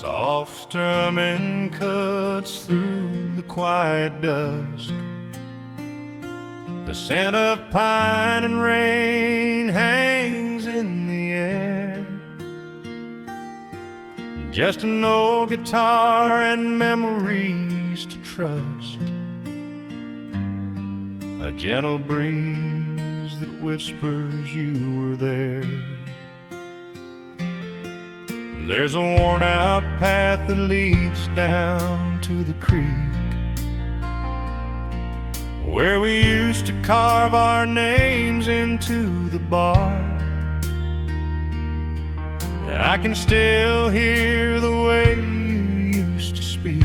Soft strumming cuts through the quiet dusk. The scent of pine and rain hangs in the air. Just an old guitar and memories to trust. A gentle breeze that whispers you were there. There's a worn-out path that leads down to the creek, where we used to carve our names into the bark. And I can still hear the way you used to speak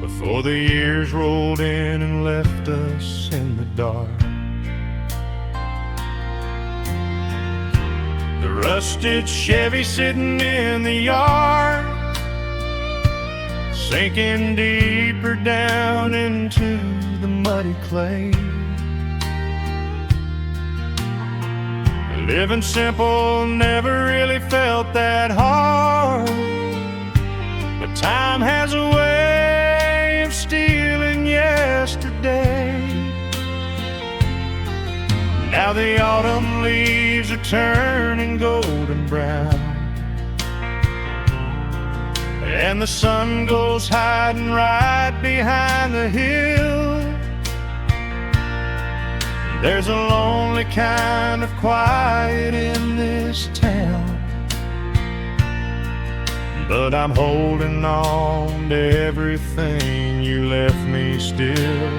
before the years rolled in and left us in the dark. The rusted Chevy sitting in the yard, sinking deeper down into the muddy clay. Living simple never really felt that hard, but time has a way of stealing yesterday. Now the autumn leaves are turning golden brown, and the sun goes hiding right behind the hill. There's a lonely kind of quiet in this town, but I'm holding on to everything you left me still.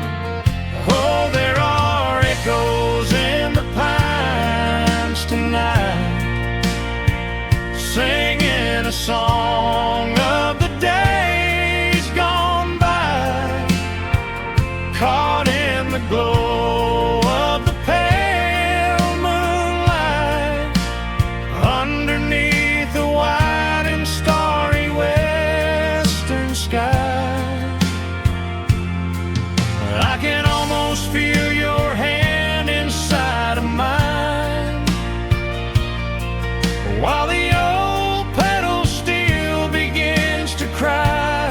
Oh, there are echoes in the pines tonight, singing a song of the days gone by, caught in the glow of the pale moonlight, underneath the wide and starry western sky. I can almost feel your hand inside of mine, while the old pedal steel begins to cry.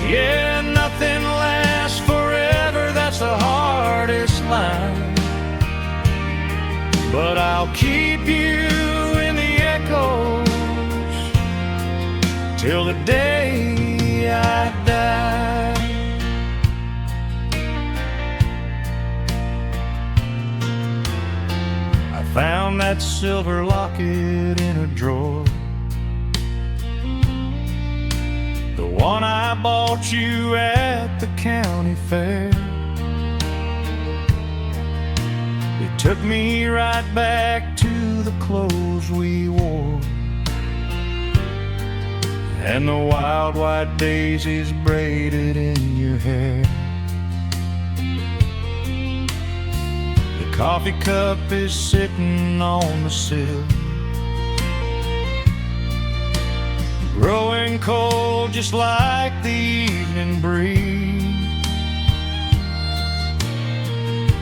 Yeah, nothing lasts forever, that's the hardest line, but I'll keep you in the echoes till the day I die. I found that silver locket in a drawer, the one I bought you at the county fair. It took me right back to the clothes we wore, and the wild white daisies braided in your hair. The coffee cup is sitting on the sill, growing cold just like the evening breeze.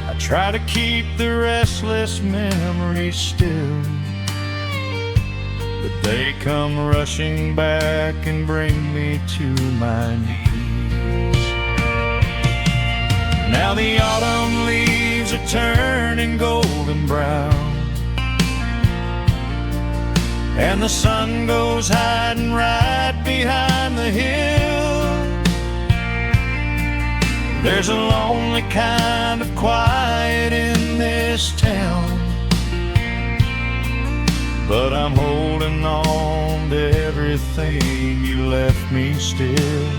I try to keep the restless memories still, but they come rushing back and bring me to my knees. Now the autumn leaves are turning golden brown, and the sun goes hiding right behind the hill. There's a lonely kind of quiet in this town, but I'm holding on to everything you left me still.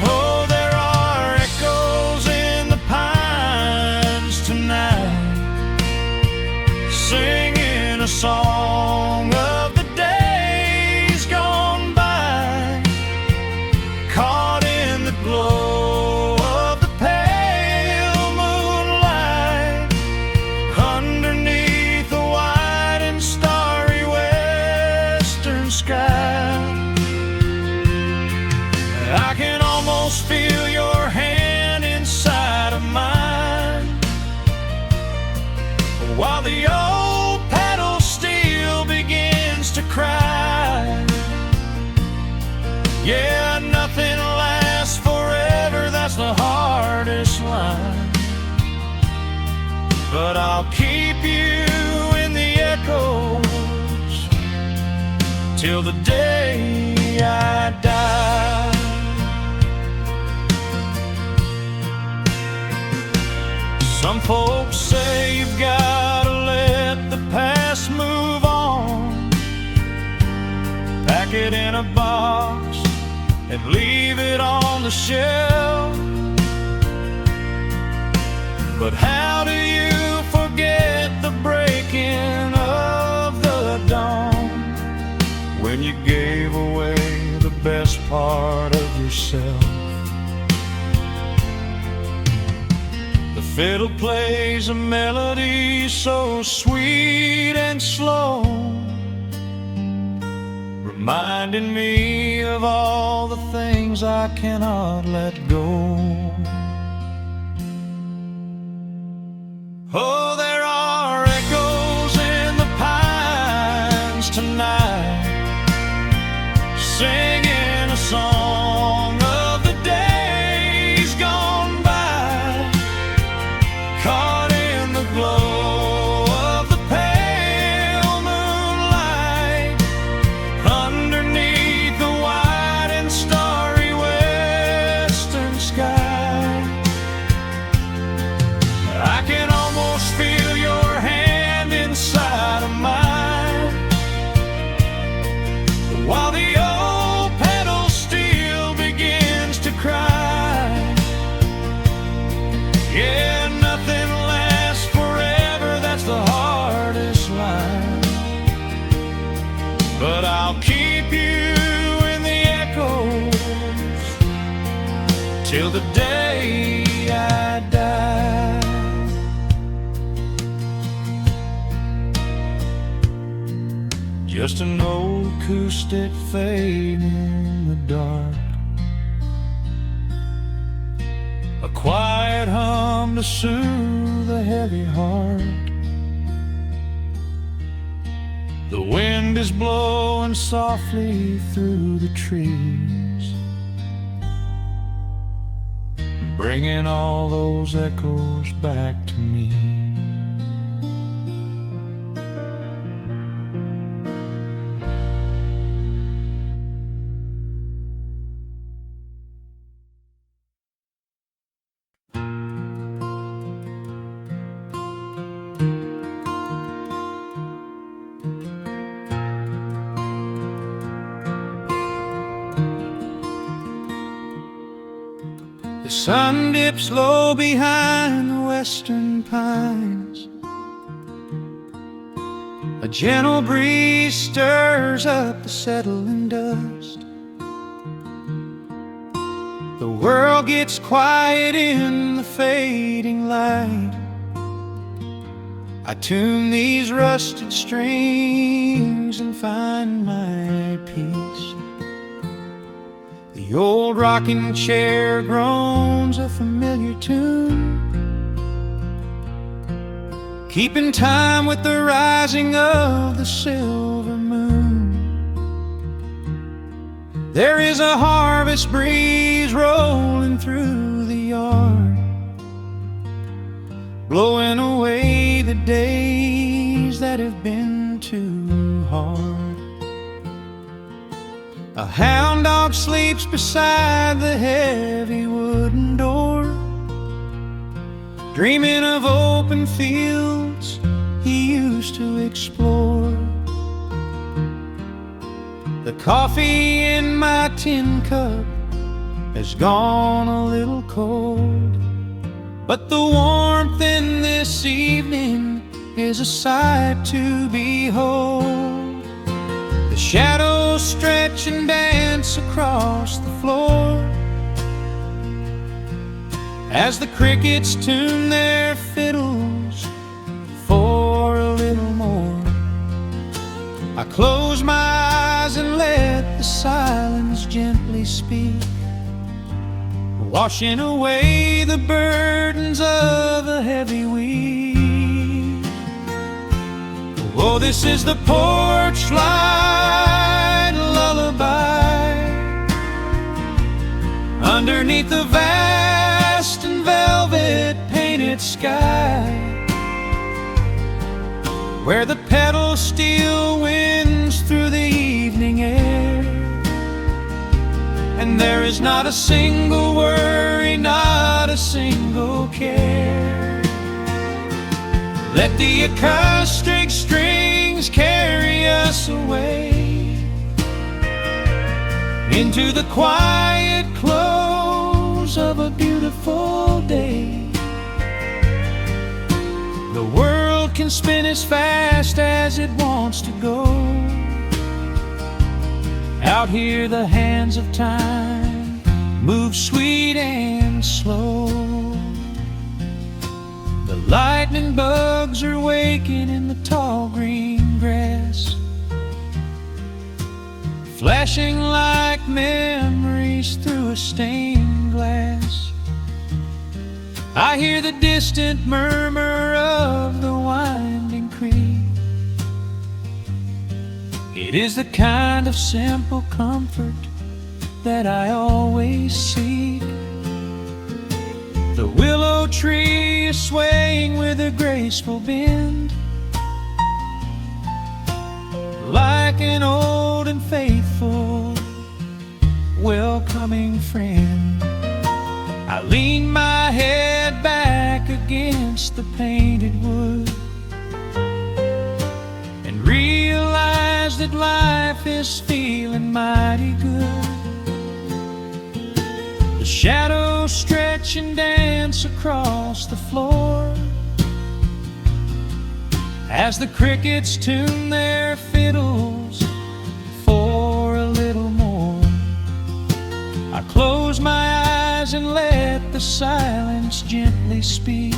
Oh, there are echoes in the pines tonight, singing a song of the days gone by, caught in the glow of the pale moonlight, underneath the wide and starry western sky. I can almost feel your hand inside of mine, while the old pedal steel begins I'll keep you in the echoes till the day I die. Some folks say you've got to let the past move on, pack it in a box and leave it on the shelf. But how do you forget the breaking of the dawn, when you gave away the best part of yourself? The fiddle plays a melody so sweet and slow, reminding me of all the things I cannot let go. Oh, there are echoes in the pines tonight, singing a song of the days gone by, caught in the glow of the pale moonlight, underneath the wide and starry western sky. I can almost feel your hand inside of mine, while the old pedal steel begins to cry. Yeah, nothing lasts forever, that's the hardest line. But I'll keep you in the echoes till the day I die. Just an old acoustic fade in the dark, a quiet hum to soothe a heavy heart. The wind is blowing softly through the trees, bringing all those echoes back to me. The sun dips low behind the western pines, a gentle breeze stirs up the settling dust. The world gets quiet in the fading light. I tune these rusted strings and find my peace. The old rocking chair groans a familiar tune, keeping time with the rising of the silver moon. There is a harvest breeze rolling through the yard, blowing away the days that have been too hard. A hound dog sleeps beside the heavy wooden door, dreaming of open fields he used to explore. The coffee in my tin cup has gone a little cold, but the warmth in this evening is a sight to behold. The shadows stretch and dance across the floor as the crickets tune their fiddles for a little more. I close my eyes and let the silence gently speak, washing away the burdens of a heavy week. Oh, this is the porch light lullaby underneath the vast and velvet painted sky. where the pedal steel winds through the evening air. And there is not a single worry, not a single care. Let the acoustic strings carry us away into the quiet close of a beautiful day. The world can spin as fast as it wants to go. Out here the hands of time move sweet and slow. The lightning bugs are waking in the tall green grass, flashing like memories through a stained glass. I hear the distant murmur of the winding creek. It is the kind of simple comfort that I always seek. The willow tree is swaying with a graceful bend, like an old and faithful welcoming friend. I lean my head back against the painted wood and realize that life is feeling mighty good. The shadows stretch and dance across the floor as the crickets tune their fiddles for a little more. I close my eyes and let the silence gently speak,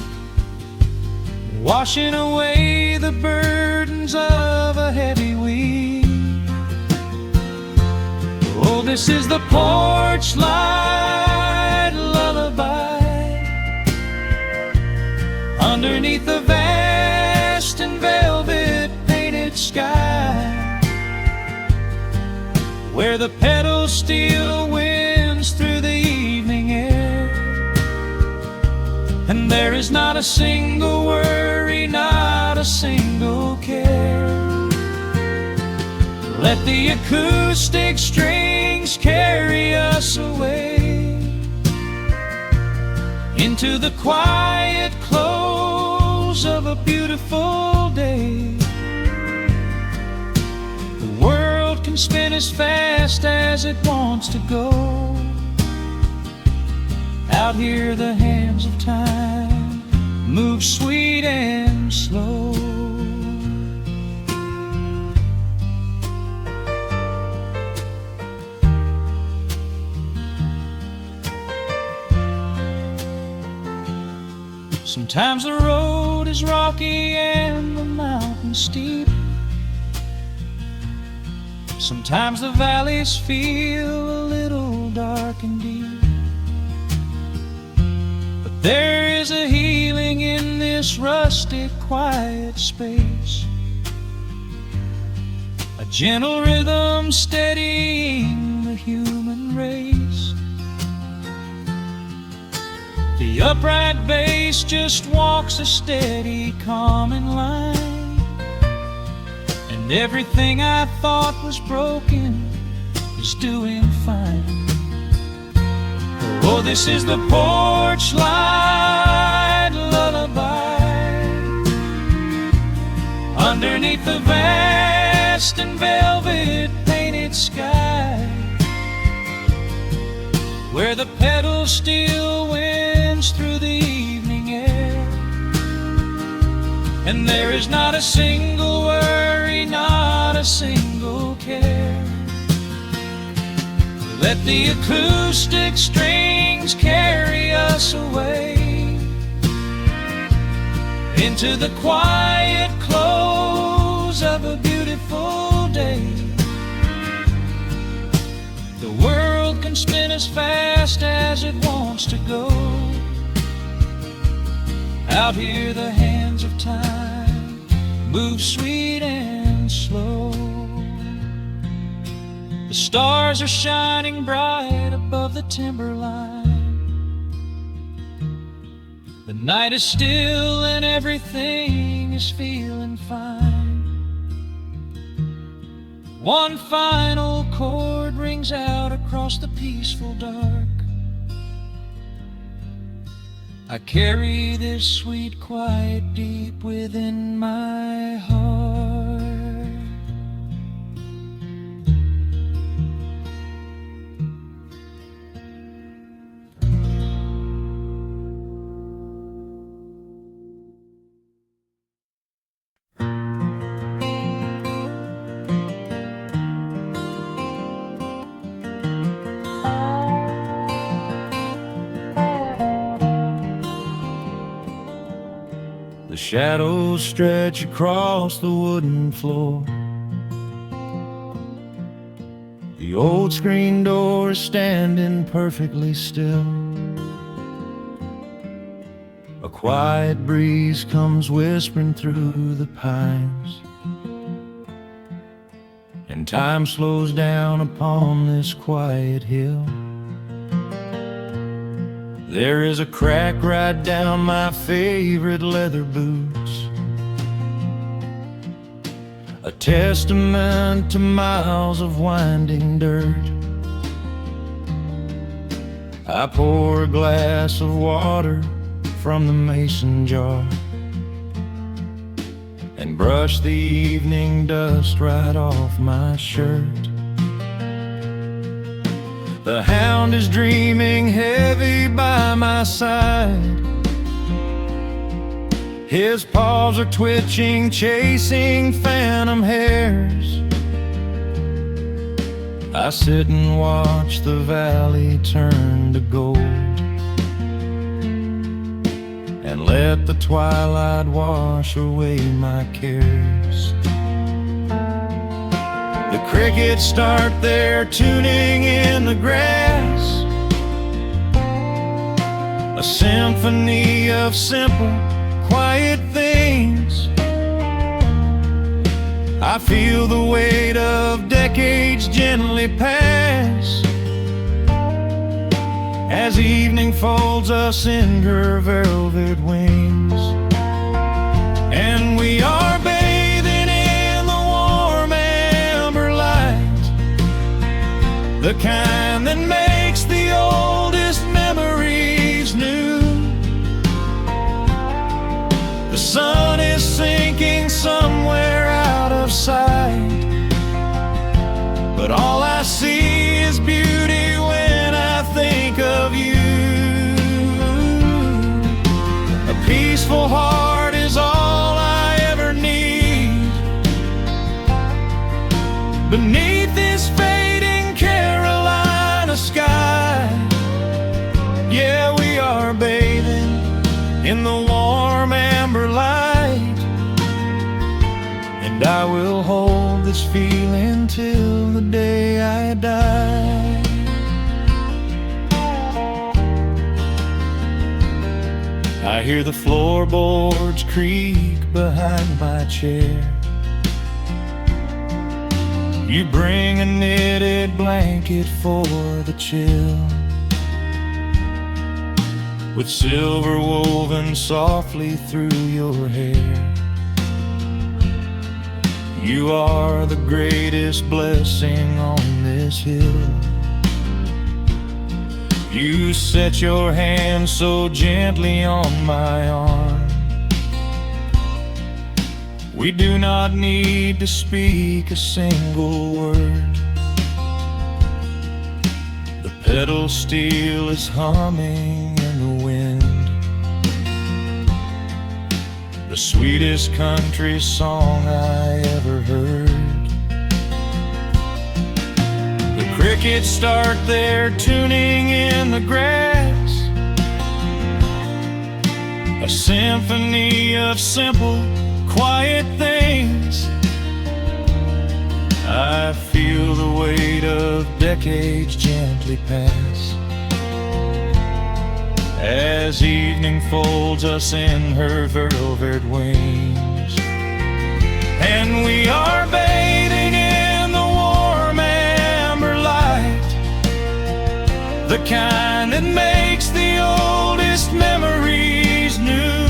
washing away the burdens of a heavy week. Oh, this is the porch light lullaby underneath the vast and velvet painted sky, where the pedal steel winds through the evening air. And there is not a single worry, not a single care. Let the acoustic strings carry us away into the quiet close of a beautiful day. The world can spin as fast as it wants to go. Out here the hands of time move sweet and slow. Sometimes the road is rocky and the mountain steep. Sometimes the valleys feel a little dark and deep. But there is a healing in this rustic, quiet space, a gentle rhythm steadying the human race. The upright bass just walks a steady, calming line, and everything I thought was broken is doing fine. Oh, this is the porch light lullaby underneath the vast and velvet painted sky, where the pedal steel winds through the evening air. And there is not a single worry, not a single care. Let the acoustic strings carry us away into the quiet close of a beautiful day. The world can spin as fast as it wants to go. Out here the hands of time move sweet and slow. The stars are shining bright above the timberline. The night is still and everything is feeling fine. One final chord rings out across the peaceful dark. I carry this sweet quiet deep within my heart. The shadows stretch across the wooden floor. The old screen door is standing perfectly still. A quiet breeze comes whispering through the pines, and time slows down upon this quiet hill. There is a crack right down my favorite leather boots, a testament to miles of winding dirt. I pour a glass of water from the mason jar and brush the evening dust right off my shirt. The hound is dreaming heavy by my side. His paws are twitching, chasing phantom hares. I sit and watch the valley turn to gold, and let the twilight wash away my cares. The crickets start their tuning in the grass, a symphony of simple, quiet things. I feel the weight of decades gently pass, as evening folds us in her velvet wings. And we are bathing in the warm amber light, the kind that makes the oldest memories new. The sun is sinking somewhere out of sight, but all I see is beauty when I think of you. A peaceful heart is all I ever need beneath this fading Carolina sky. Yeah, we are bathing in the warm amber light, and I will hold this feeling till the day I die. I hear the floorboards creak behind my chair. You bring a knitted blanket for the chill, with silver woven softly through your hair. You are the greatest blessing on this hill. You set your hand so gently on my arm. We do not need to speak a single word. The pedal steel is humming in the wind, the sweetest country song I ever heard. The crickets start their tuning in the grass, a symphony of simple, quiet things. I feel the weight of decades gently pass, as evening folds us in her velvet wings. And we are bathing in the warm amber light, the kind that makes the oldest memories new.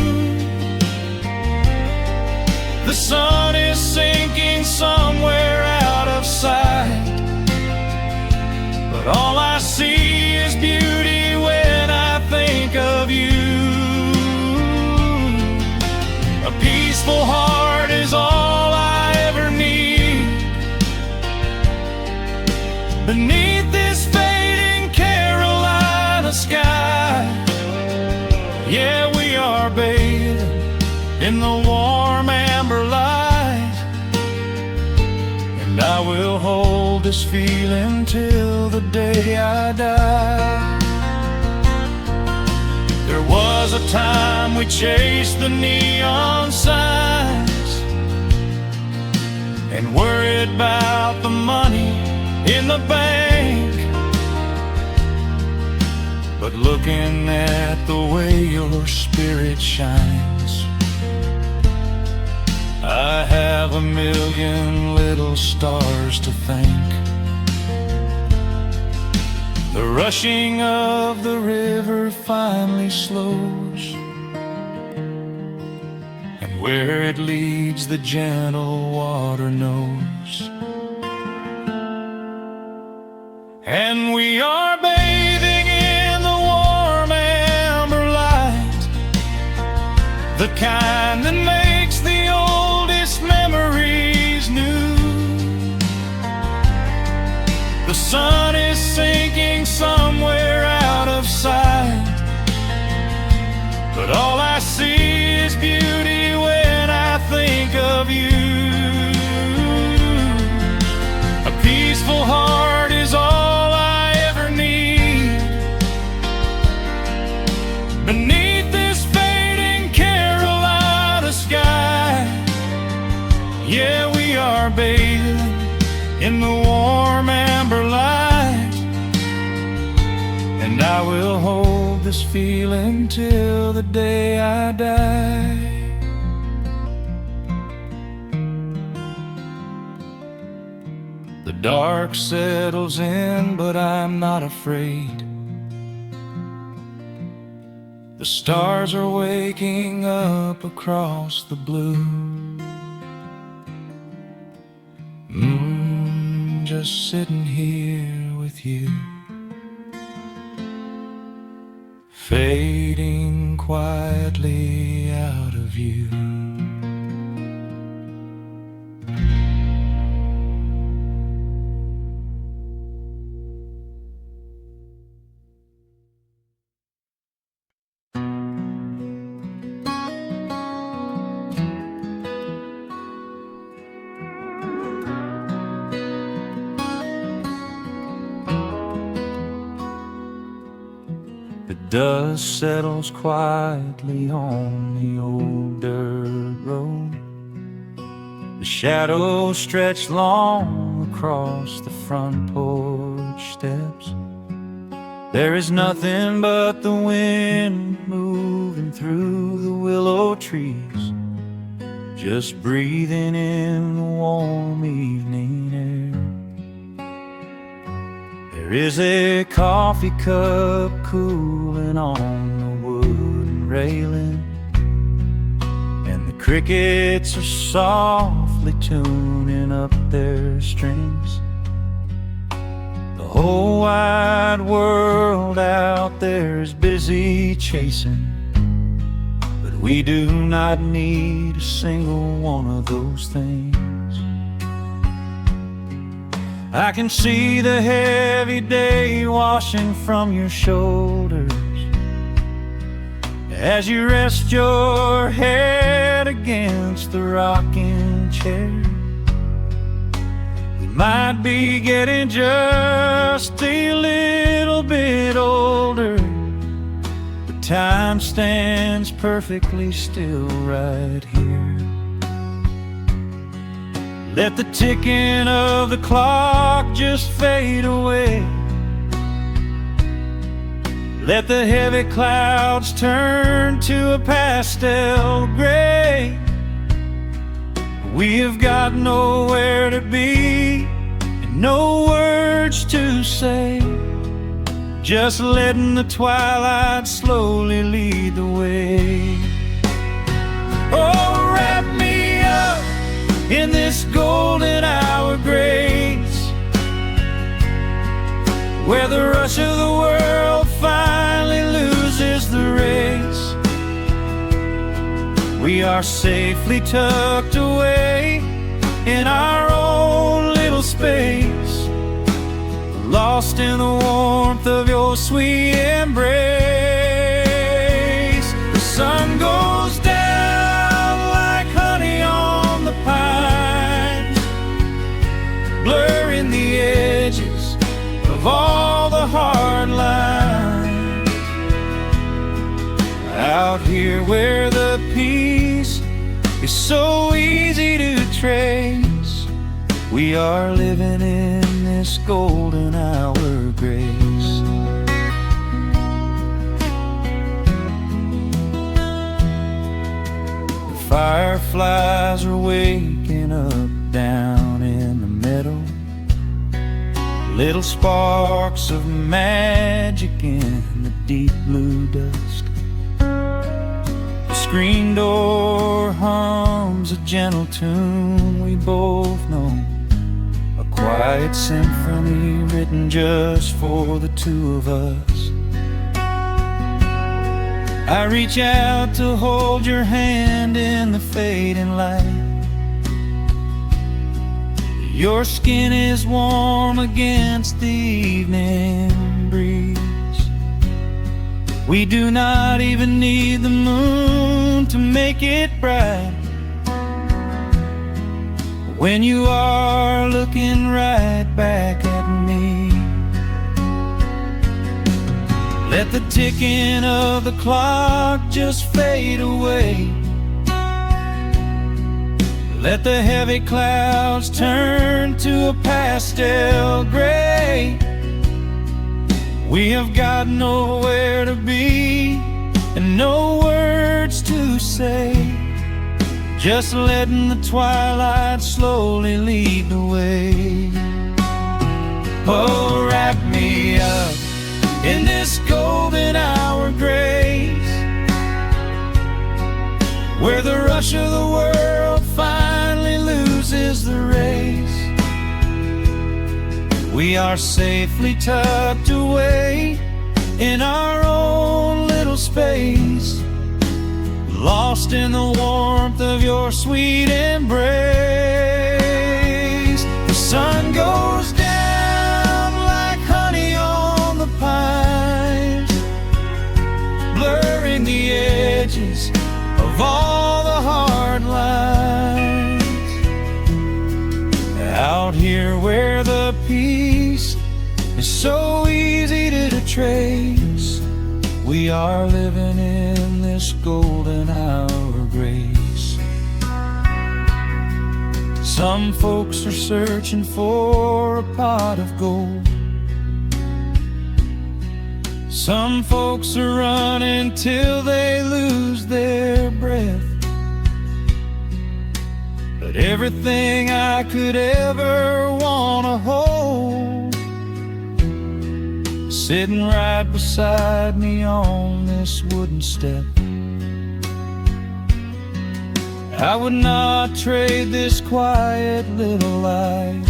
The sun is sinking somewhere out of sight, peaceful heart is all I ever need. Beneath this fading Carolina sky, yeah, we are bathing in the warm amber light, and I will hold this feeling till the day I die. There was a time we chased the neon signs and worried about the money in the bank, but looking at the way your spirit shines, I have a million little stars to thank. The rushing of the river finally slows, and where it leads the gentle water knows. And we are bathing in the warm amber light, the kind that makes the oldest memories new. The sun is sinking somewhere out of sight, but all I see is beauty when I think of you. A peaceful heart is all I ever need. Beneath this fading Carolina sky, yeah, we are bathing in the warm amber light, and I will hold this feeling till the day I die. The dark settles in, but I'm not afraid. The stars are waking up across the blue. Just sitting here with you, fading quietly out of view. The dust settles quietly on the old dirt road. The shadows stretch long across the front porch steps. There is nothing but the wind moving through the willow trees, just breathing in the warm evening air. There is a coffee cup cooling on the wooden railing, and the crickets are softly tuning up their strings. The whole wide world out there is busy chasing, but we do not need a single one of those things. I can see the heavy day washing from your shoulders as you rest your head against the rocking chair. We might be getting just a little bit older, but time stands perfectly still right here. Let the ticking of the clock just fade away. Let the heavy clouds turn to a pastel gray. We have got nowhere to be and no words to say, just letting the twilight slowly lead the way. Oh, wrap me up in this golden hour grace, where the rush of the world finally loses the race. We are safely tucked away in our own little space, lost in the warmth of your sweet embrace. The sun goes down like honey on the pine, blurring the edges of all the hard lines. Out here where the peace is so easy to trace, we are living in this golden hour grace. The fireflies are waking up down in the meadow, little sparks of magic in the deep blue dusk. The screen door hums a gentle tune we both know, a quiet symphony written just for the two of us. I reach out to hold your hand in the fading light. Your skin is warm against the evening breeze. We do not even need the moon to make it bright when you are looking right back at me. Let the ticking of the clock just fade away. Let the heavy clouds turn to a pastel gray. We have got nowhere to be and no words to say, just letting the twilight slowly lead the way. Oh, wrap me up in this golden hour grace, where the rush of the world finally loses the race. We are safely tucked away in our own little space, lost in the warmth of your sweet embrace. The sun goes down like honey on the pines, blurring the edges of all the hard lines. Out here where the peace is so easy to trace, we are living in this golden hour grace. Some folks are searching for a pot of gold, some folks are running till they lose their breath. But everything I could ever wanna hold, sitting right beside me on this wooden step. I would not trade this quiet little life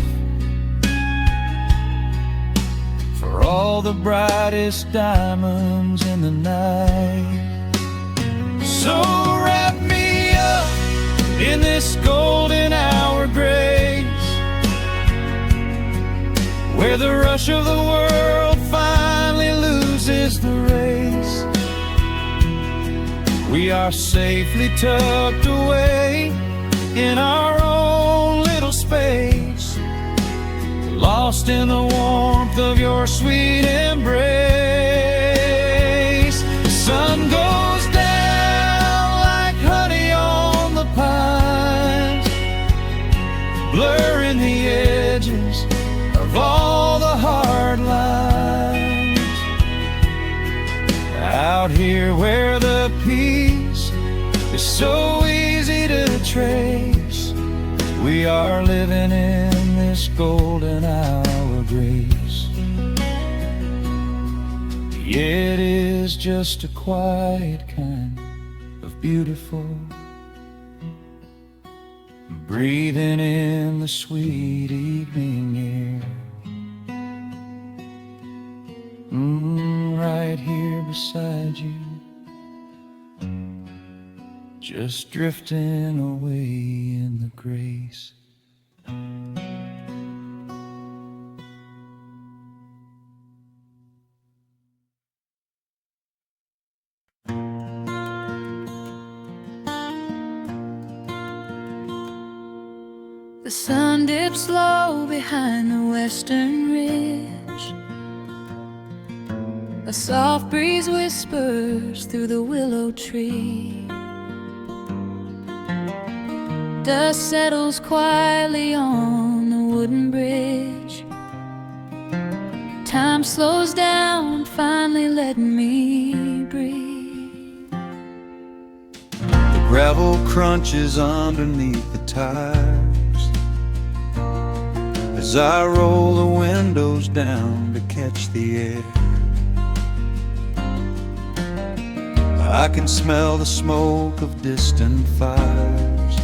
for all the brightest diamonds in the night. So wrap me up in this golden hour grace, where the rush of the world finally loses the race. We are safely tucked away in our own little space, lost in the warmth of your sweet embrace. The sun goes down like honey on the pines, blurring the edges of all the hard lines. Out here where the peace is so easy to trace, we are living in this golden hour grace. It is just a quiet kind of beautiful, breathing in the sweet evening air. Right here beside you, just drifting away in the grace. The sun dips low behind the western ridge. A soft breeze whispers through the willow tree. Dust settles quietly on the wooden bridge. Time slows down, finally letting me breathe. The gravel crunches underneath the tires as I roll the windows down to catch the air. I can smell the smoke of distant fires,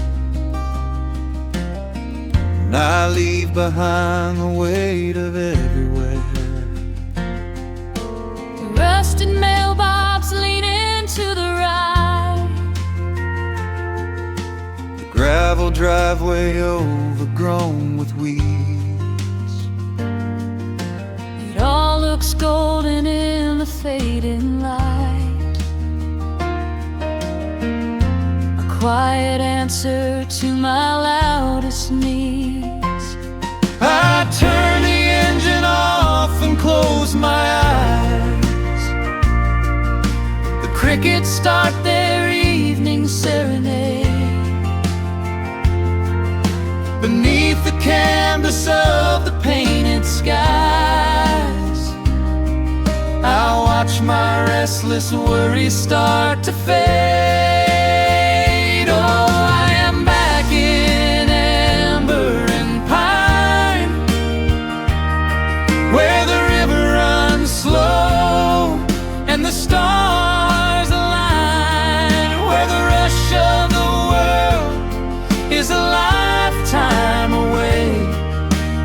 and I leave behind the weight of everywhere. The rusted mailbox leaning to the right. The gravel driveway overgrown with weeds. It all looks golden in the fading light. A quiet answer to my loudest needs. I turn the engine off and close my eyes. The crickets start their evening serenade. Beneath the canvas of the painted skies, I watch my restless worries start to fade. Oh, I am back in amber and pine, where the river runs slow and the stars align, where the rush of the world is a lifetime away,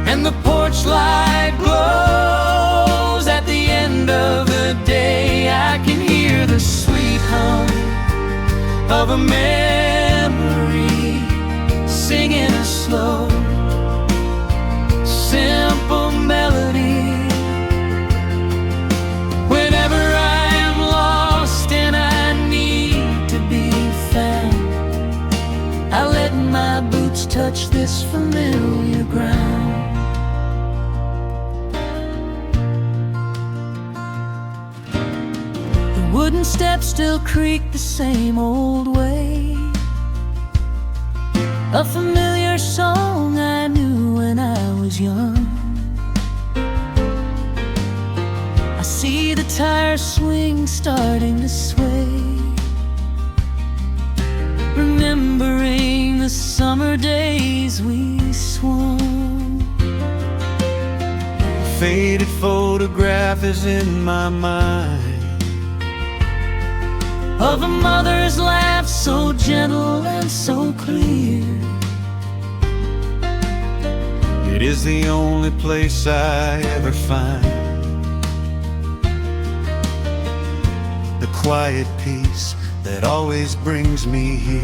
and the porch light glows at the end of the day. I can hear the sweet hum of a memory singing a slow, simple melody. Whenever I am lost and I need to be found, I let my boots touch this familiar ground. The wooden steps still creak the same old way. A familiar song I knew when I was young. I see the tire swing starting to sway, remembering the summer days we swung. A faded photograph is in my mind of a mother's laugh so gentle and so clear. It is the only place I ever find the quiet peace that always brings me here.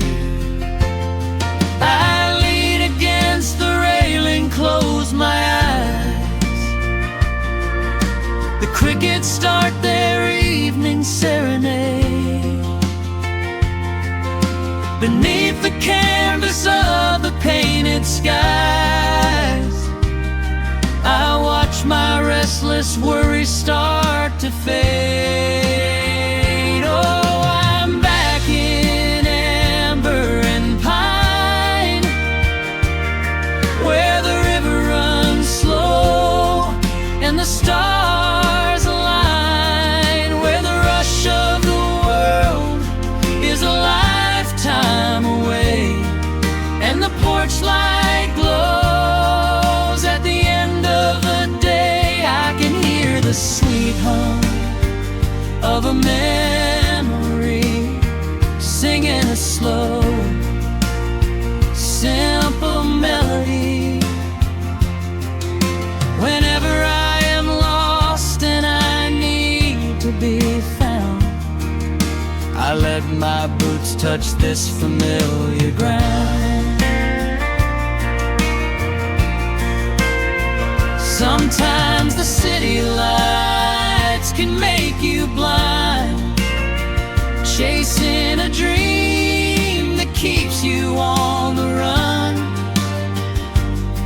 I lean against the railing, close my eyes. The crickets start their evening serenade. Beneath the canvas of the painted skies, I watch my restless worries start to fade. Oh, I'm back in amber and pine, where the river runs slow and the stars align, where the rush of the world is a lifetime away, and the porch light glows at the end of the day. I can hear the sweet hum of a memory singing a slow, simple melody. Whenever I am lost and I need to be found, I I let my boots touch this familiar ground. Sometimes the city lights can make you blind, chasing a dream that keeps you on the run.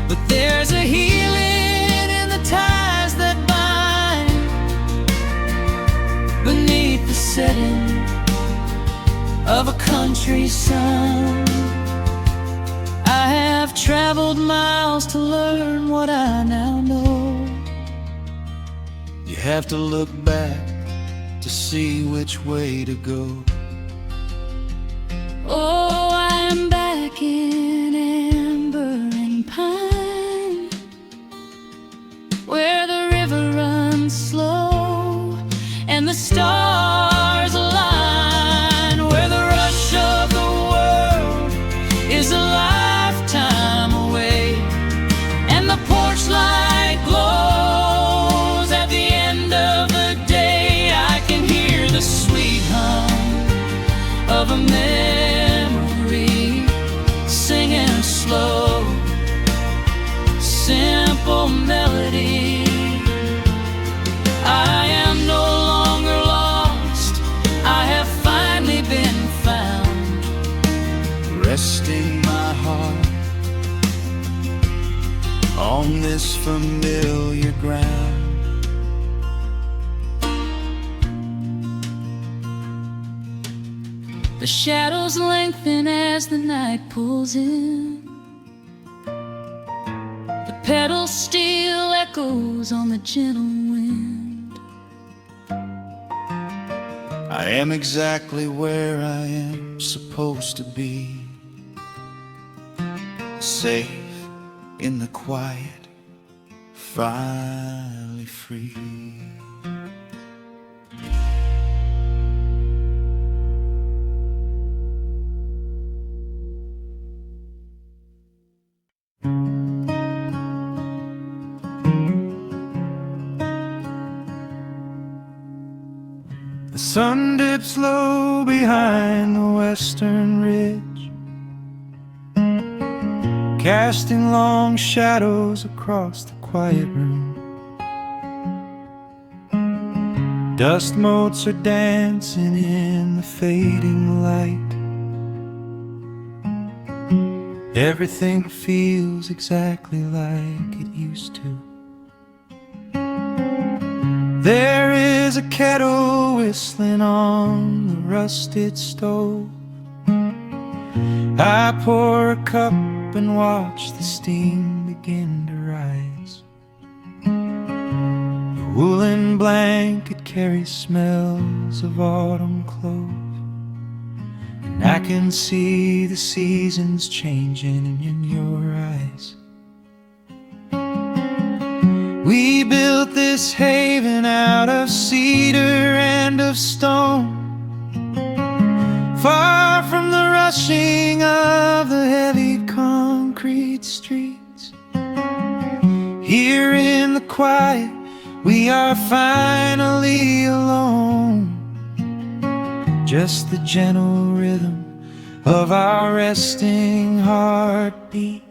But there's a healing in the ties that bind beneath the setting of a country sun. I have traveled miles to learn what I now know. You have to look back to see which way to go. Oh, I am back in amber and pine, where the river runs slow and the stars align, where the rush of the world is a lifetime away, and the porch light glows at the end of the day. I can hear the sweet hum of a memory singing slow, simple melody. I am no longer lost, I have finally been found, resting my heart on this familiar ground. The shadows lengthen as the night pulls in. The pedal steel echoes on the gentle wind. I am exactly where I am supposed to be, safe in the quiet, finally free. The sun dips low behind the western ridge, casting long shadows across the quiet room. Dust motes are dancing in the fading light. Everything feels exactly like it used to. There is a kettle whistling on the rusted stove. I pour a cup and watch the steam begin to rise. The woolen blanket carries smells of autumn clothes, and I can see the seasons changing in your eyes. We built this haven out of cedar and of stone, far from the rushing of the heavy concrete streets. Here in the quiet, we are finally alone, just the gentle rhythm of our resting heartbeats.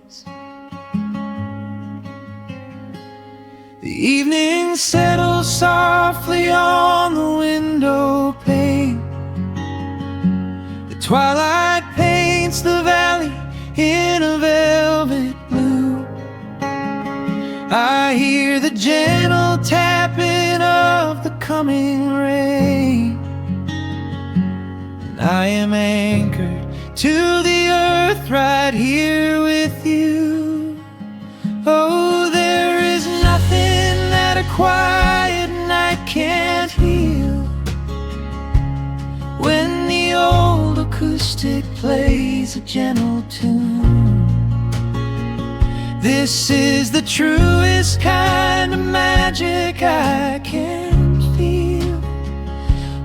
The evening settles softly on the window pane. The twilight paints the valley in a velvet blue. I hear the gentle tapping of the coming rain, and I am anchored to the earth right here with you. Oh, there is nothing that a quiet night can't heal, when the old acoustic plays a gentle tune. This is the truest kind of magic I can feel,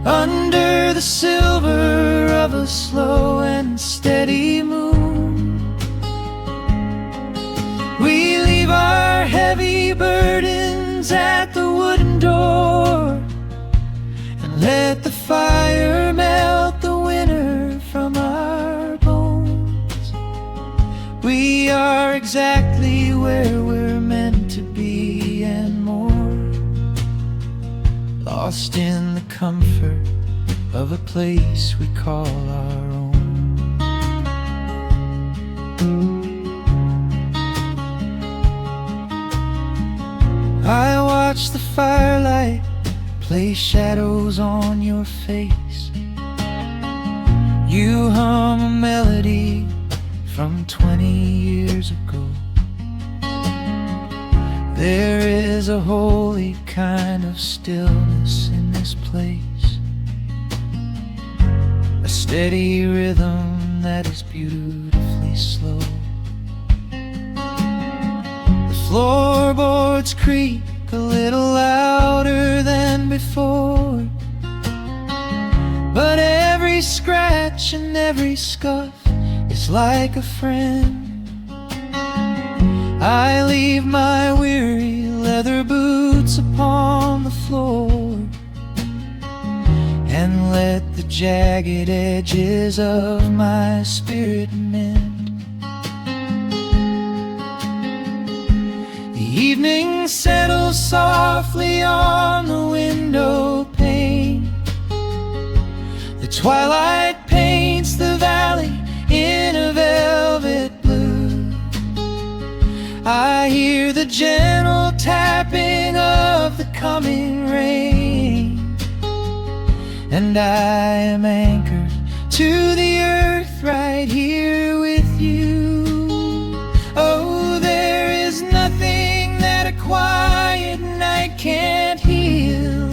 under the silver of a slow and steady moon. We leave our heavy burdens at the wooden door, and let the fire melt the are exactly where we're meant to be and more, lost in the comfort of a place we call our own. I watch the firelight play shadows on your face. You hum a melody from 20 years ago. There is a holy kind of stillness in this place, a steady rhythm that is beautifully slow. The floorboards creak a little louder than before, but every scratch and every scuff is like a friend. I leave my weary leather boots upon the floor and let the jagged edges of my spirit mend. The evening settles softly on the window pane. The twilight paints the valley in a velvet blue. I hear the gentle tapping of the coming rain, and I am anchored to the earth right here with you. Oh, there is nothing that a quiet night can't heal.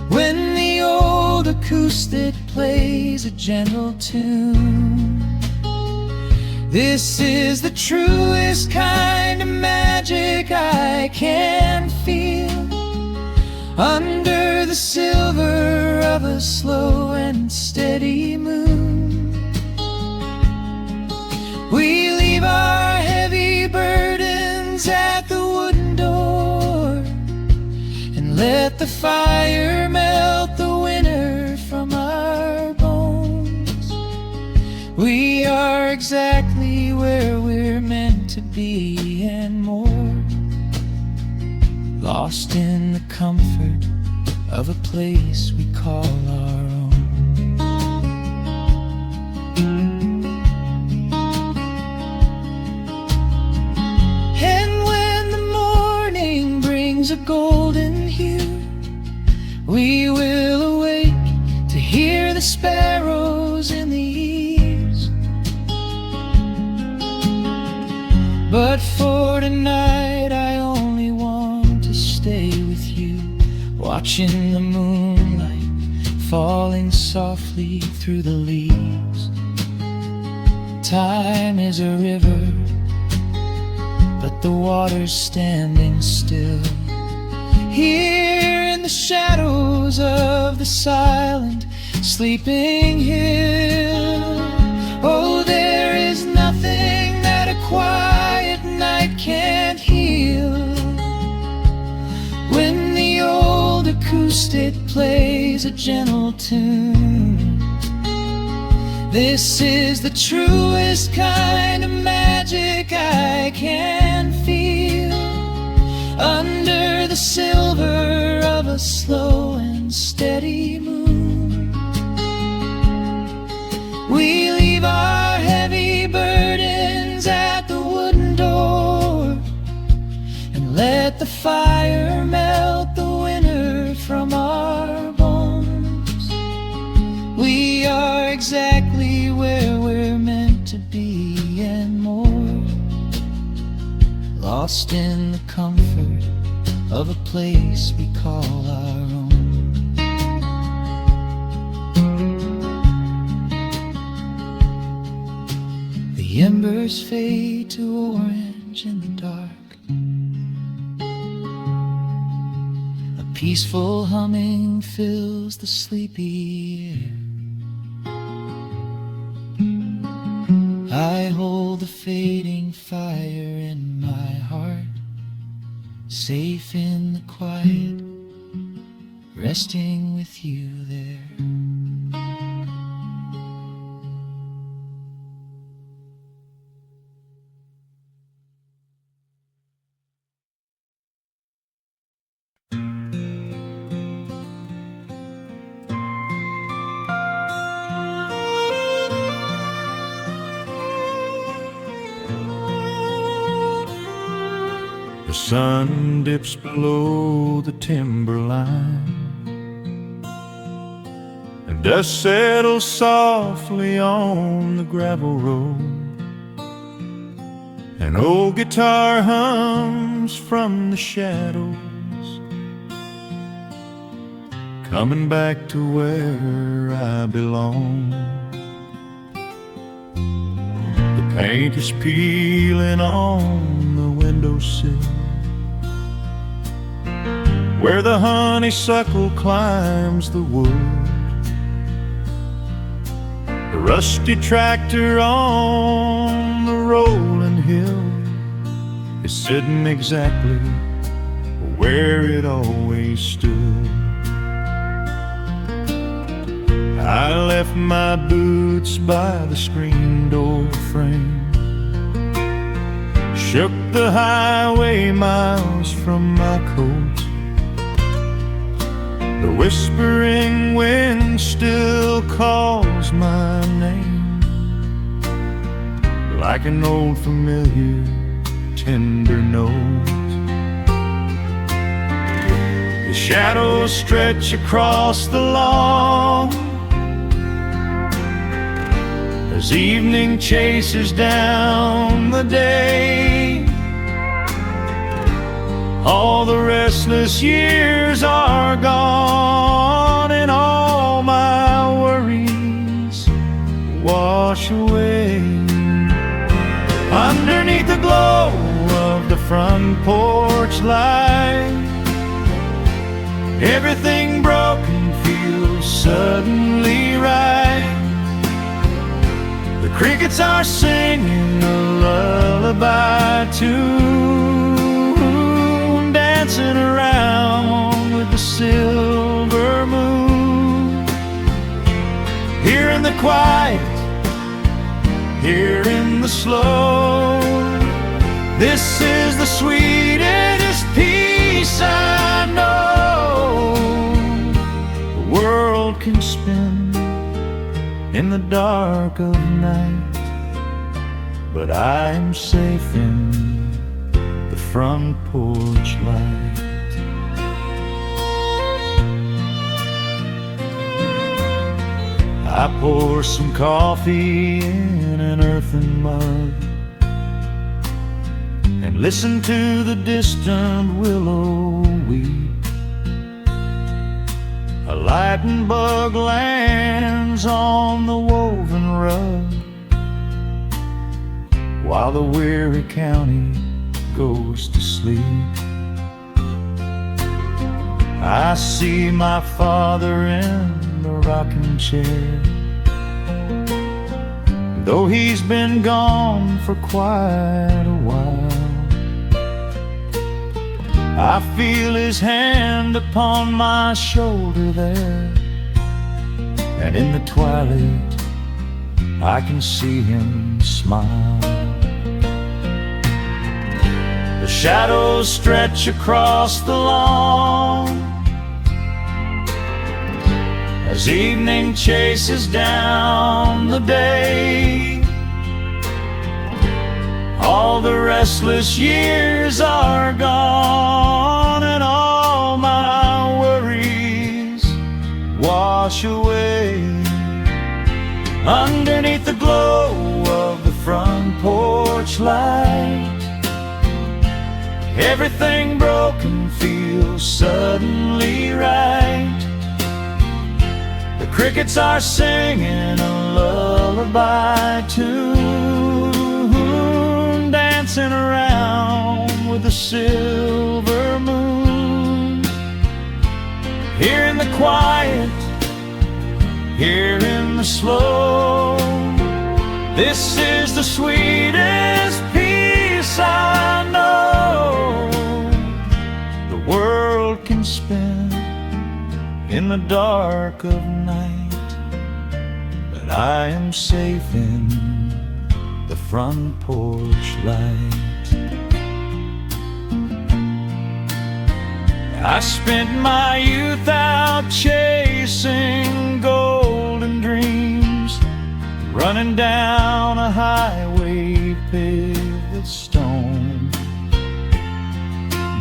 When the old acoustic plays a gentle tune, this is the truest kind of magic I can feel. Under the silver of a slow and steady moon, we leave our heavy burdens at the wooden door and let the fire melt the winter from our bones. We are exactly where we're meant to be and more, lost in the comfort of a place we call our own. And when the morning brings a golden hue, we will awake to hear the sparrows in the eaves. But for tonight I only want to stay with you, watching the moonlight falling softly through the leaves. Time is a river, but the water's standing still. Here in the shadows of the silent sleeping hill. Oh, there is nothing that a quiet night can't heal. When the old acoustic plays a gentle tune, this is the truest kind of magic I can feel. Under the silver of a slow and steady moon, we leave our heavy burdens at the wooden door and let the fire melt the winter from our bones. We are exactly where we're meant to be and more, lost in the comfort of a place we call our own. The embers fade to orange in the dark. A peaceful humming fills the sleepy air. I hold the fading fire in my heart, safe in the quiet, resting with you there. sun dips below the timberline, and dust settles softly on the gravel road. An old guitar hums from the shadows, coming back to where I belong. The paint is peeling on the windowsill, where the honeysuckle climbs the wood. The rusty tractor on the rolling hill is sitting exactly where it always stood. I left my boots by the screen door frame, shook the highway miles from my coat. The whispering wind still calls my name, like an old familiar tender note. The shadows stretch across the lawn as evening chases down the day. All the restless years are gone, and all my worries wash away. Underneath the glow of the front porch light, everything broken feels suddenly right. The crickets are singing a lullaby tune, dancing around with the silver moon. Here in the quiet, here in the slow, this is the sweetest peace I know. The world can spin in the dark of night, but I'm safe in the front porch light. I pour some coffee in an earthen mug and listen to the distant willow weep. A lightning bug lands on the woven rug, while the weary county goes to sleep. I see my father in the rocking chair, though he's been gone for quite a while. I feel his hand upon my shoulder there, and in the twilight I can see him smile. The shadows stretch across the lawn as evening chases down the day. All the restless years are gone, and all my worries wash away. Underneath the glow of the front porch light, everything broken feels suddenly right. The crickets are singing a lullaby tune, dancing around with the silver moon. Here in the quiet, here in the slow, this is the sweetest peace I know. The world can spin in the dark of night, but I am safe in the front porch light. I spent my youth out chasing golden dreams, running down a highway paved with stone.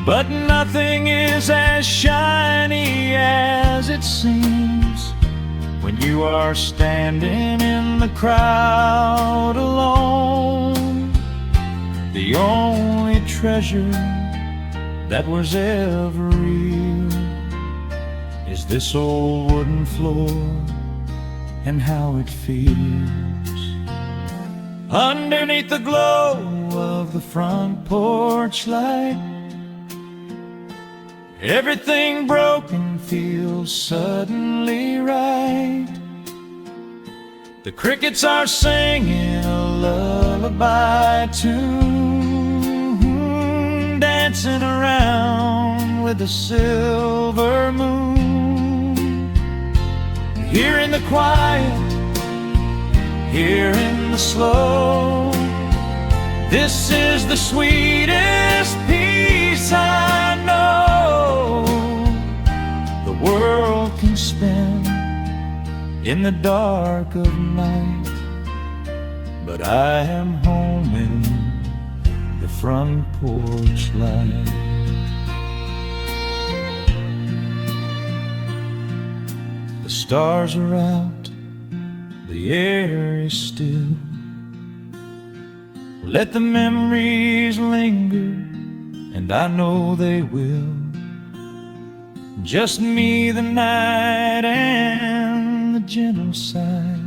but nothing is as shiny as it seems when you are standing in the crowd alone. The only treasure that was ever real is this old wooden floor and how it feels underneath the glow of the front porch light. Everything broken feels suddenly right. The crickets are singing a lullaby tune, dancing around with the silver moon. Here in the quiet, here in the slow, this is the sweetest peace I know the world can spend in the dark of night. But I am home in the front porch light. The stars are out, the air is still. Let the memories linger, and I know they will. Just me, the night, and the gentle sigh.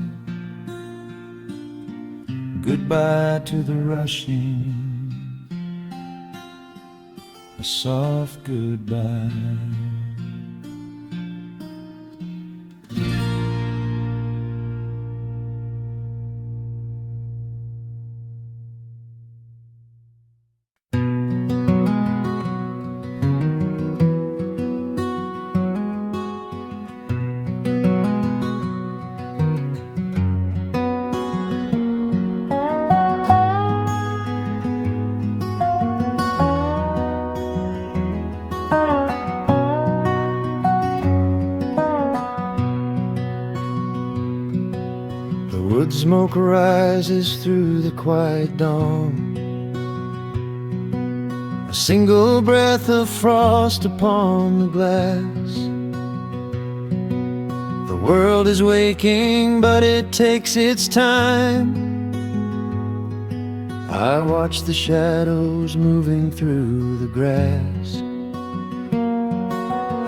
Goodbye to the rushing, a soft goodbye. Wood smoke rises through the quiet dawn, a single breath of frost upon the glass. The world is waking, but it takes its time. I watch the shadows moving through the grass.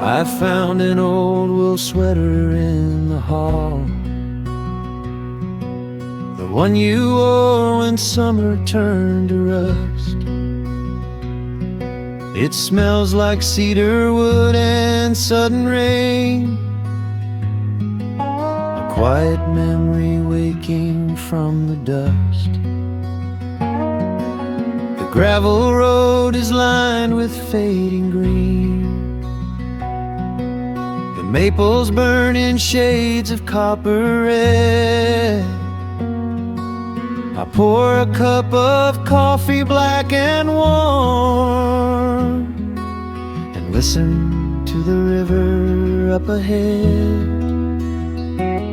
I found an old wool sweater in the hall, the one you wore when summer turned to rust. It smells like cedar wood and sudden rain, a quiet memory waking from the dust. The gravel road is lined with fading green, the maples burn in shades of copper red. I pour a cup of coffee black and warm, and listen to the river up ahead.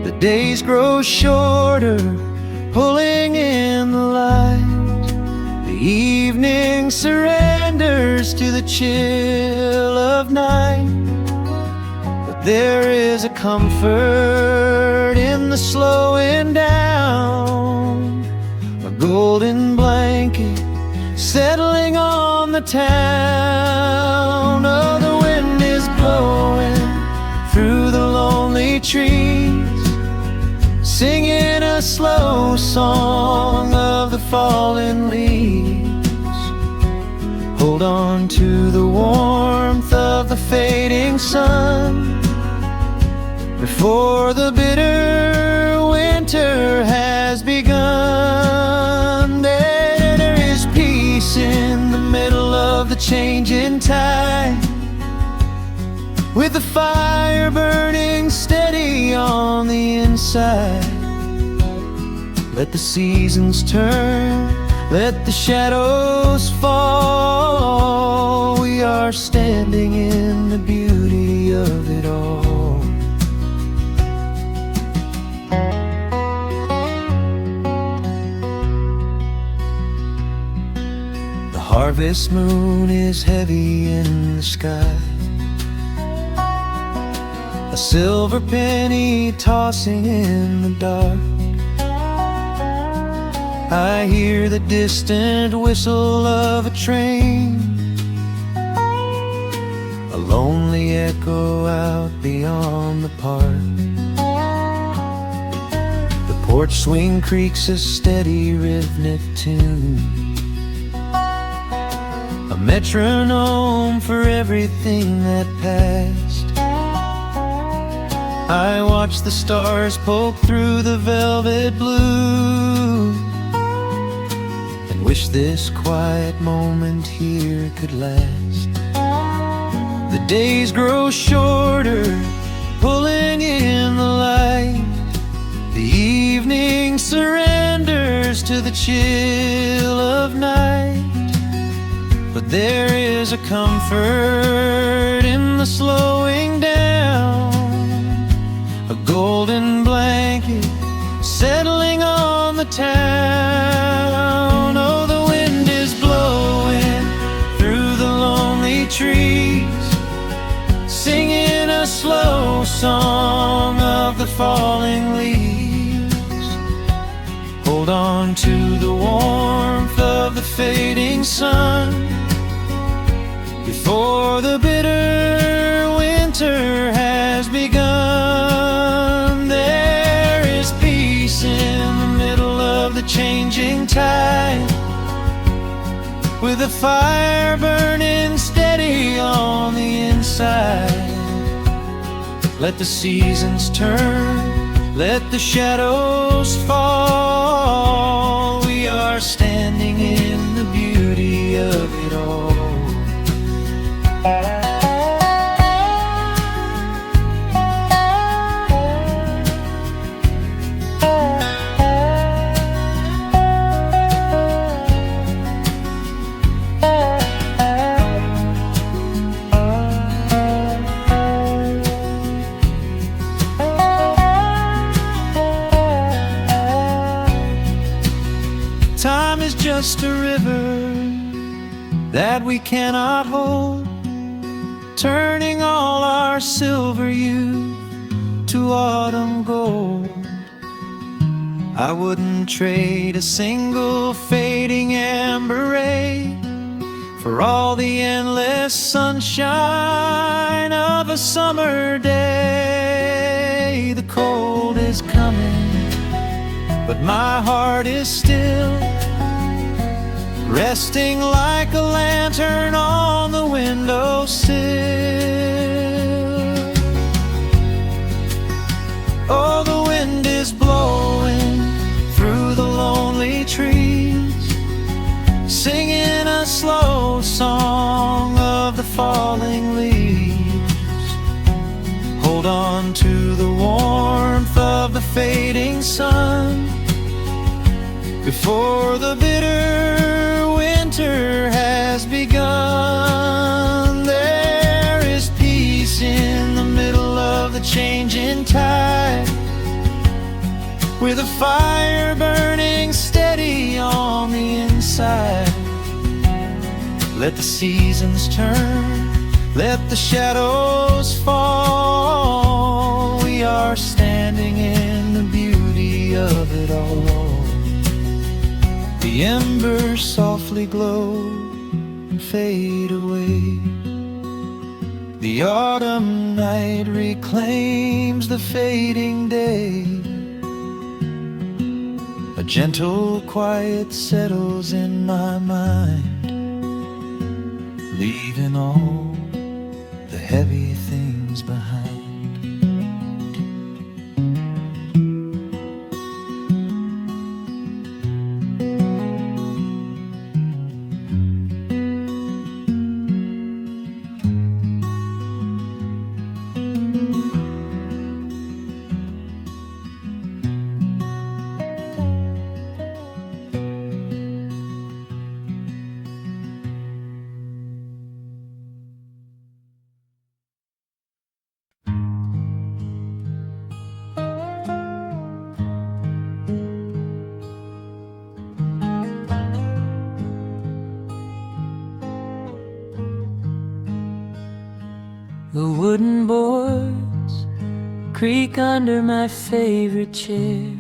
The days grow shorter, pulling in the light. The evening surrenders to the chill of night. But there is a comfort in the slowing down, a golden blanket settling on the town. Oh, the wind is blowing through the lonely trees, singing a slow song of the fallen leaves. Hold on to the warmth of the fading sun before the bitter winter has begun. There is peace in the middle of the changing tide, with the fire burning steady on the inside. Let the seasons turn, let the shadows fall. We are standing in the beauty of it all. The harvest moon is heavy in the sky, a silver penny tossing in the dark. I hear the distant whistle of a train, a lonely echo out beyond the park. The porch swing creaks a steady rhythmic tune, a metronome for everything that passed. I watch the stars poke through the velvet blue, and wish this quiet moment here could last. The days grow shorter, pulling in the light. The evening surrenders to the chill of night. But there is a comfort in the slowing down, a golden blanket settling on the town. Oh, the wind is blowing through the lonely trees, singing a slow song of the falling leaves. Hold on to the warmth of the fading sun before the bitter winter has begun. There is peace in the middle of the changing tide, with a fire burning steady on the inside. Let the seasons turn, let the shadows fall. We are standing in the beauty of it all. Time is just a river that we cannot hold, turning all our silver youth to autumn gold. I wouldn't trade a single fading amber ray for all the endless sunshine of a summer day. The cold is coming, but my heart is still resting like a lantern on the windowsill. Oh, the wind is blowing through the lonely trees, singing a slow song of the falling leaves. Hold on to the warmth of the fading sun before the bitter winter has begun. There is peace in the middle of the changing tide, with a fire burning steady on the inside. Let the seasons turn, let the shadows fall. We are standing in the beauty of it all. The embers softly glow and fade away. The autumn night reclaims the fading day. A gentle quiet settles in my mind, leaving all the heavy things behind. The wooden boards creak under my favorite chair.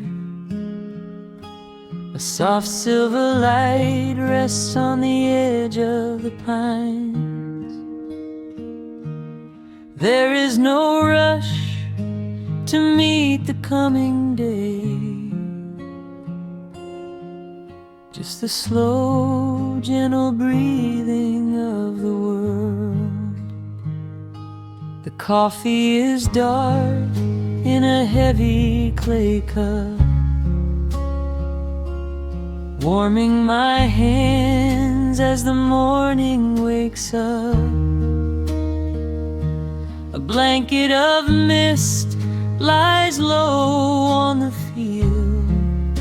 A soft silver light rests on the edge of the pines. There is no rush to meet the coming day, just the slow, gentle breathing of the world. The coffee is dark in a heavy clay cup, warming my hands as the morning wakes up. A blanket of mist lies low on the field,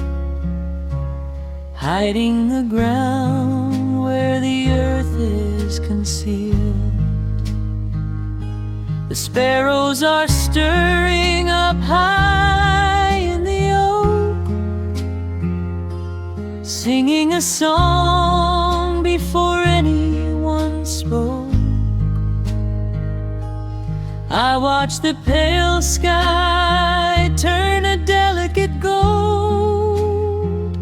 hiding the ground where the earth is concealed. The sparrows are stirring up high in the oak, singing a song before anyone spoke. I watch the pale sky turn a delicate gold,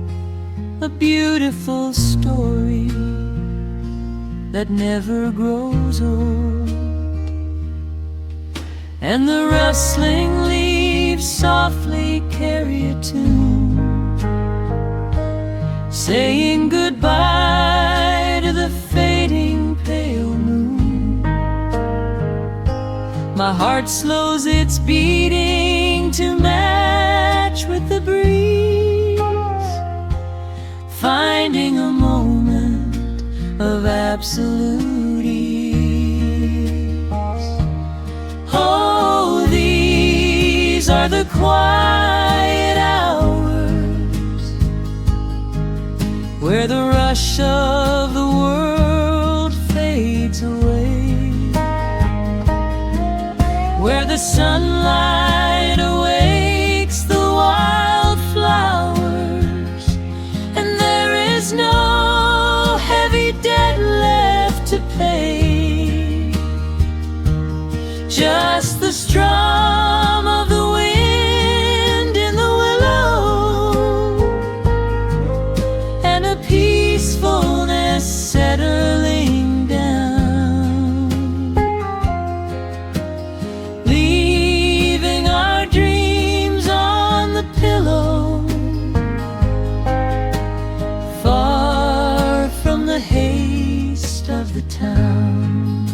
a beautiful story that never grows old. And the rustling leaves softly carry a tune, saying goodbye to the fading pale moon. My heart slows its beating to match with the breeze, finding a moment of absolute ease. Oh, these are the quiet hours where the rush of the world fades away, where the sunlight awakes the wildflowers, and there is no heavy debt left to pay, just the strum of the wind in the willow, and a peacefulness settling down, leaving our dreams on the pillow, far from the haste of the town.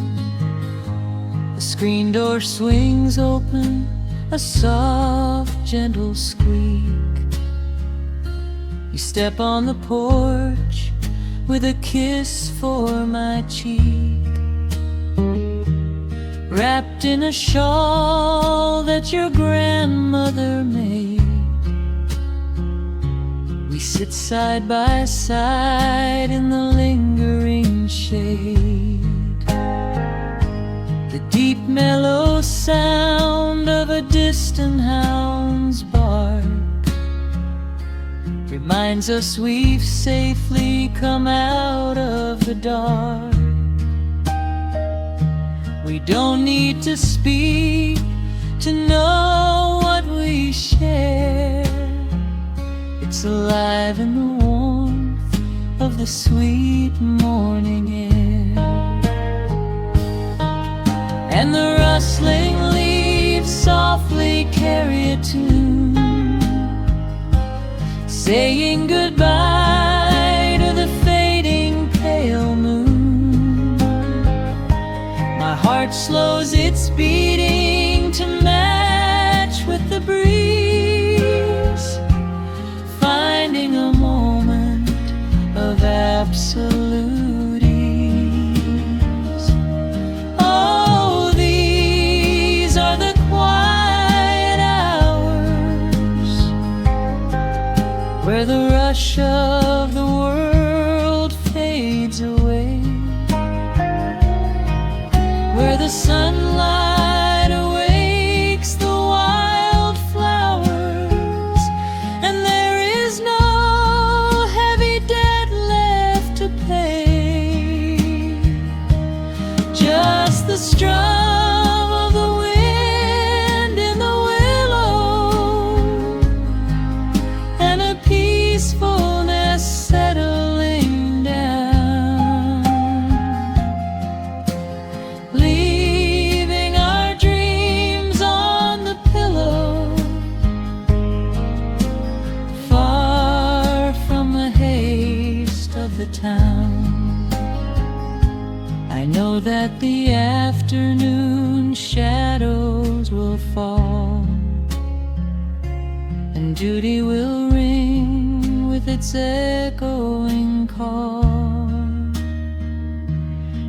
The screen door swings open, a soft, gentle squeak. You step on the porch with a kiss for my cheek, wrapped in a shawl that your grandmother made. We sit side by side in the lingering shade. The deep mellow sound of a distant hound's bark reminds us we've safely come out of the dark. We don't need to speak to know what we share. It's alive in the warmth of the sweet morning air. And the rustling leaves softly carry a tune, saying goodbye to the fading pale moon. My heart slows its beating to match with the breeze, finding a moment of absolute ease. Oh, these are the quiet hours where the rush of the world fades away, where the sunlight awakes the wildflowers, and there is no heavy debt left to pay, just the strum town. I know that the afternoon shadows will fall, and duty will ring with its echoing call.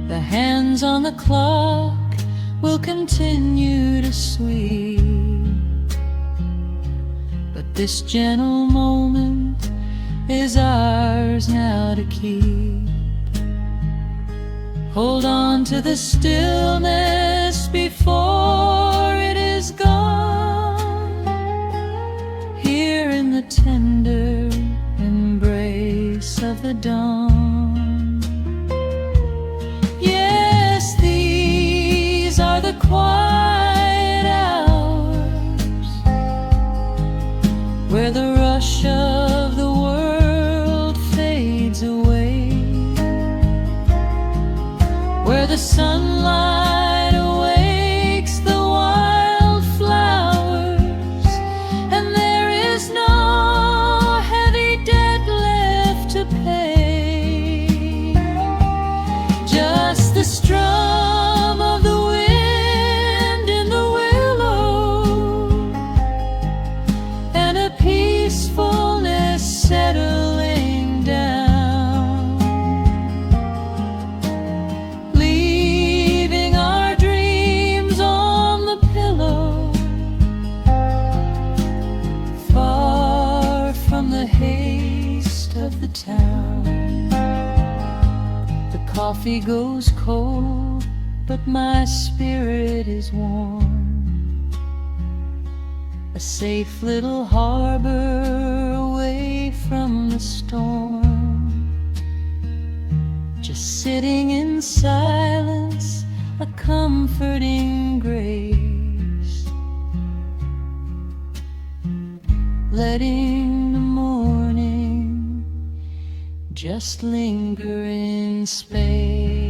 The hands on the clock will continue to sweep, but this gentle moment is ours now to keep. Hold on to the stillness before it is gone, here in the tender embrace of the dawn. Yes, these are the quiet hours where the rush of the world fades away, where the sunlight awakes the wildflowers, and there is no heavy debt left to pay. Just the strum of the wind in the willow, and a peacefulness settling down, leaving our dreams on the pillow, far from the haste of the town. The coffee goes cold, but my spirit is warm. A safe little harbor away from the storm, just sitting in silence, a comforting grace, letting the morning just linger in space.